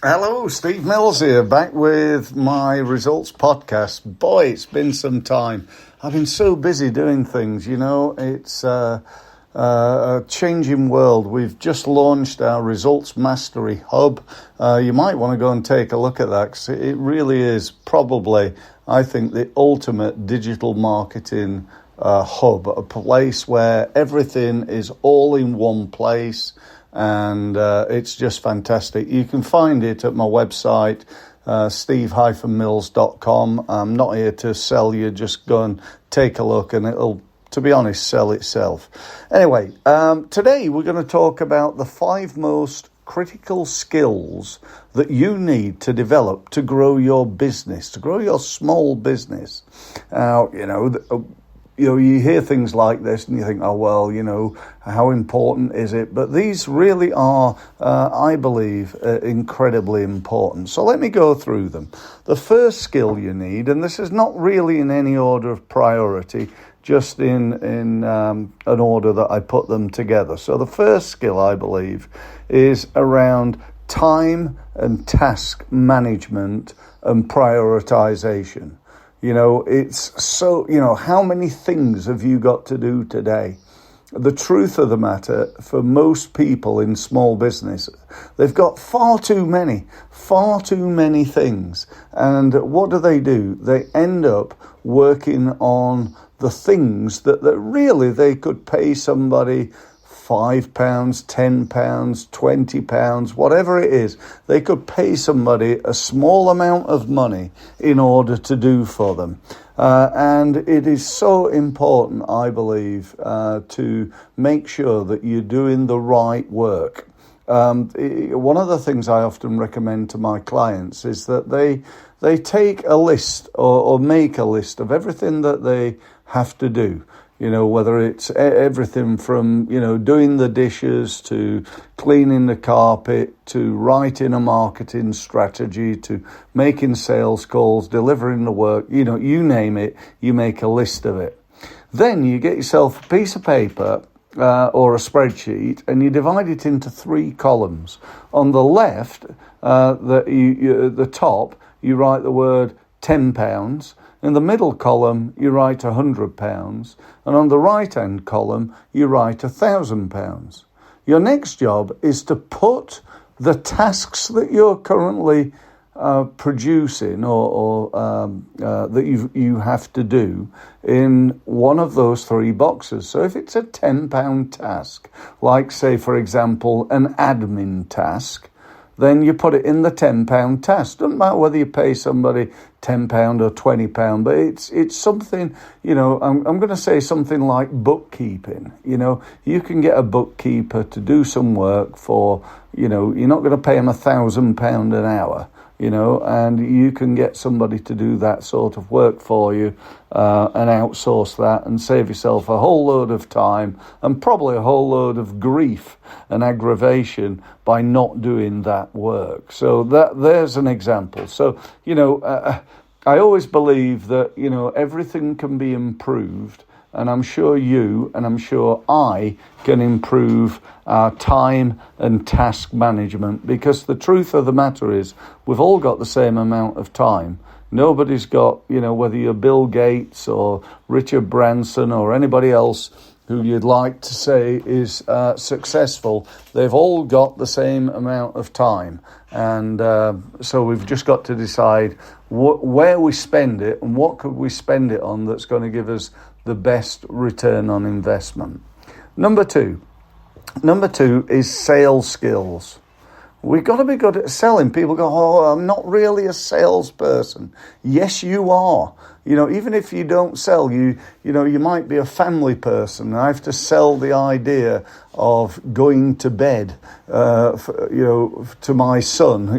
Hello, Steve Mills here, back with my results podcast. Boy, it's been some time. I've been so busy doing things, it's a changing world. We've just launched our Results Mastery Hub. You might want to go and take a look at that because it really is probably, I think, the ultimate digital marketing hub, a place where everything is all in one place. And it's just fantastic. You can find it at my website, steve-mills.com. I'm not here to sell you. Just go and take a look and it'll, to be honest, sell itself. Anyway, today we're going to talk about the 5 most critical skills that you need to develop to grow your business, to grow your small business. Now, you hear things like this and you think, oh, well, how important is it? But these really are, I believe, incredibly important. So let me go through them. The first skill you need, and this is not really in any order of priority, just in an order that I put them together. So the first skill, I believe, is around time and task management and prioritization. It's so, how many things have you got to do today? The truth of the matter, for most people in small business, they've got far too many things. And what do? They end up working on the things that really they could pay somebody £5, £10, £20, whatever it is. They could pay somebody a small amount of money in order to do for them. And it is so important, I believe, to make sure that you're doing the right work. One of the things I often recommend to my clients is that they take a list or make a list of everything that they have to do. Whether it's everything from, doing the dishes to cleaning the carpet to writing a marketing strategy to making sales calls, delivering the work, you name it, you make a list of it. Then you get yourself a piece of paper or a spreadsheet and you divide it into 3 columns. On the left, the top, you write the word £10. In the middle column, you write £100, and on the right-hand column, you write £1,000. Your next job is to put the tasks that you're currently producing or that you have to do in one of those 3 boxes. So if it's a £10 task, like, say, for example, an admin task, then you put it in the £10 task. Doesn't matter whether you pay somebody £10 or £20, but it's something, I'm going to say something like bookkeeping. You can get a bookkeeper to do some work for, you're not going to pay them £1,000 an hour, and you can get somebody to do that sort of work for you and outsource that and save yourself a whole load of time and probably a whole load of grief and aggravation by not doing that work. So there's an example. So, I always believe that, everything can be improved. And I'm sure you and I'm sure I can improve our time and task management, because the truth of the matter is we've all got the same amount of time. Nobody's got, whether you're Bill Gates or Richard Branson or anybody else who you'd like to say is successful, they've all got the same amount of time. And so we've just got to decide where we spend it and what could we spend it on that's going to give us the best return on investment. Number two is sales skills. We've got to be good at selling. People go, oh, I'm not really a salesperson. Yes, you are. Even if you don't sell, you might be a family person. I have to sell the idea of going to bed, to my son,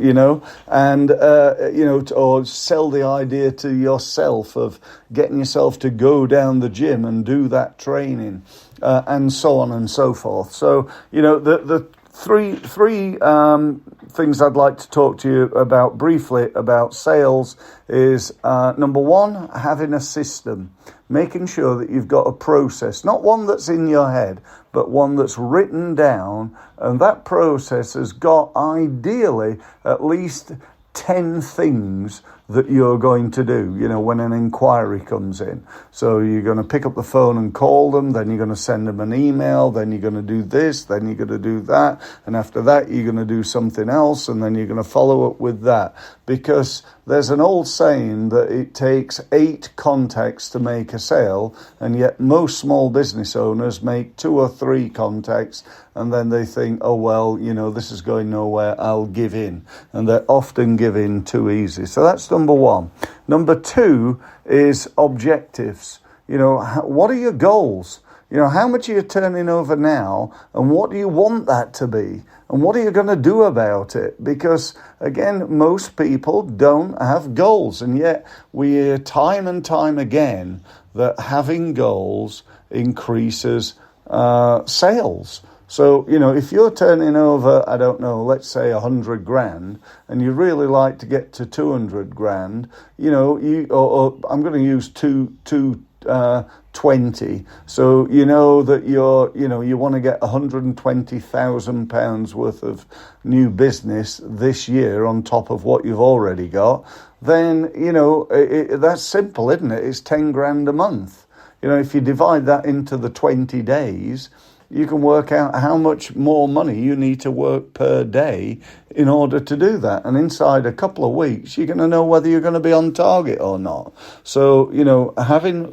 and, or sell the idea to yourself of getting yourself to go down the gym and do that training, and so on and so forth. So, the three things I'd like to talk to you about briefly about sales is number one, having a system, making sure that you've got a process, not one that's in your head, but one that's written down, and that process has got ideally at least 10 things that you're going to do, when an inquiry comes in. So you're going to pick up the phone and call them, then you're going to send them an email, then you're going to do this, then you're going to do that, and after that you're going to do something else, and then you're going to follow up with that. Because there's an old saying that it takes 8 contacts to make a sale, and yet most small business owners make 2 or 3 contacts, and then they think, oh, well, this is going nowhere, I'll give in. And they often give in too easy. So that's number one. Number 2 is objectives. What are your goals? How much are you turning over now, and what do you want that to be? And what are you going to do about it? Because, again, most people don't have goals, and yet we hear time and time again that having goals increases sales. So, if you're turning over, I don't know, let's say 100 grand, and you really like to get to 200 grand, or I'm going to use 220. So you know that you want to get £120,000 worth of new business this year on top of what you've already got. Then that's simple, isn't it? It's 10 grand a month. If you divide that into the 20 days, you can work out how much more money you need to work per day in order to do that. And inside a couple of weeks, you're going to know whether you're going to be on target or not. So, having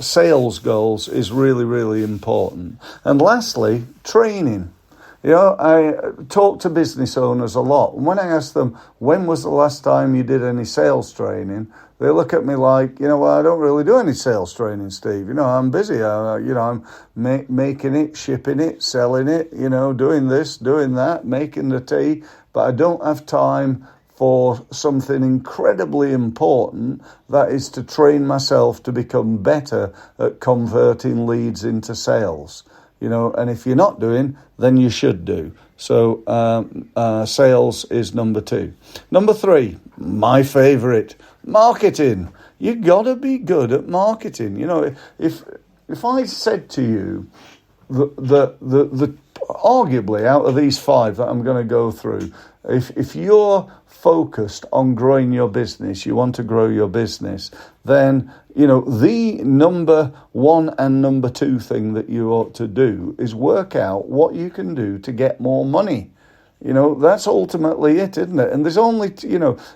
sales goals is really, really important. And lastly, training. I talk to business owners a lot. And when I ask them, when was the last time you did any sales training? They look at me like, well, I don't really do any sales training, Steve. I'm busy. I'm making it, shipping it, selling it, doing this, doing that, making the tea. But I don't have time for something incredibly important, that is to train myself to become better at converting leads into sales. And if you're not doing, then you should do. So sales is number 2. Number 3, my favorite, marketing. You got to be good at marketing. If I said to you that the arguably out of these 5 that I'm going to go through, if you're focused on growing your business, you want to grow your business, then, the number 1 and number 2 thing that you ought to do is work out what you can do to get more money. That's ultimately it, isn't it? And there's only,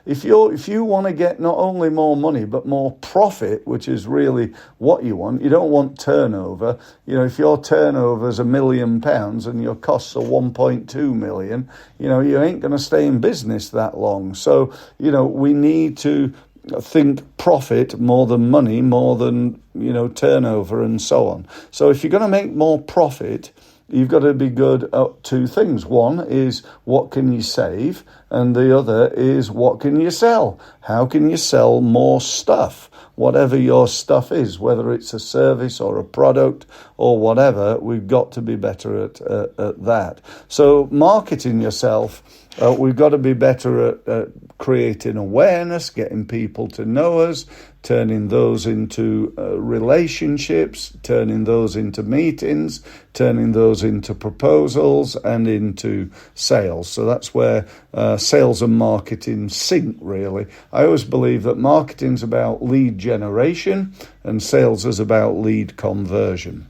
if you want to get not only more money, but more profit, which is really what you don't want turnover. If your turnover is £1 million and your costs are 1.2 million, you ain't going to stay in business that long. So, we need to think profit more than money, more than, turnover and so on. So if you're going to make more profit, you've got to be good at 2 things. One is what can you save, and the other is what can you sell? How can you sell more stuff? Whatever your stuff is, whether it's a service or a product or whatever, we've got to be better at that. So marketing yourself, we've got to be better at creating awareness, getting people to know us, turning those into relationships, turning those into meetings, turning those into proposals and into sales. So that's where sales and marketing sync, really. I always believe that marketing's about lead generation and sales is about lead conversion.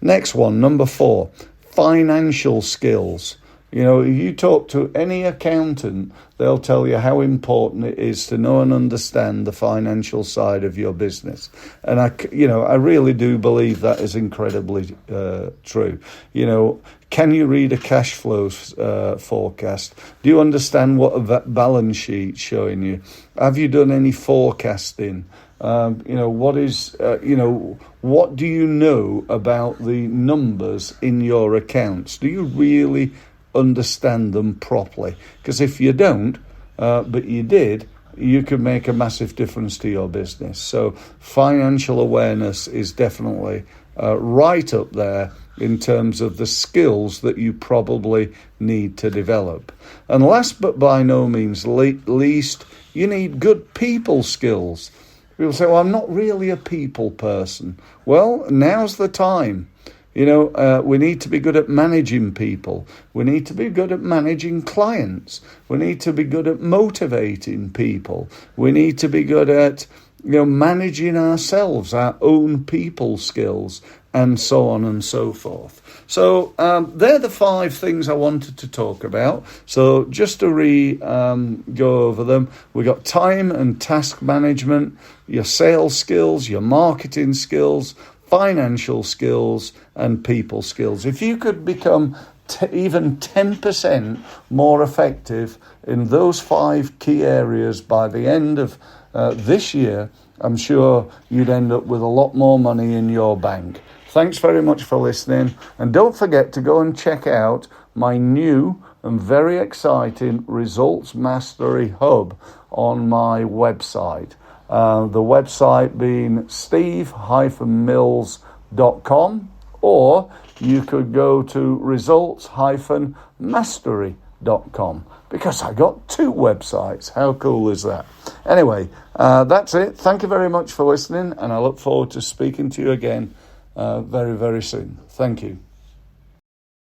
Next one, number 4, financial skills. If you talk to any accountant, they'll tell you how important it is to know and understand the financial side of your business. And I really do believe that is incredibly true. Can you read a cash flow forecast? Do you understand what a balance sheet's showing you? Have you done any forecasting? What do you know about the numbers in your accounts? Do you really understand them properly? Because if you don't, but you did, you could make a massive difference to your business. So financial awareness is definitely right up there in terms of the skills that you probably need to develop. And last but by no means least, you need good people skills. People say, well, I'm not really a people person. Well, now's the time. We need to be good at managing people. We need to be good at managing clients. We need to be good at motivating people. We need to be good at, managing ourselves, our own people skills, and so on and so forth. So they're the 5 things I wanted to talk about. So just to go over them, we got time and task management, your sales skills, your marketing skills, financial skills, and people skills. If you could become even 10% more effective in those 5 key areas by the end of this year, I'm sure you'd end up with a lot more money in your bank. Thanks very much for listening. And don't forget to go and check out my new and very exciting Results Mastery Hub on my website. The website being steve-mills.com, or you could go to results-mastery.com, because I got 2 websites. How cool is that? Anyway, that's it. Thank you very much for listening, and I look forward to speaking to you again very, very soon. Thank you.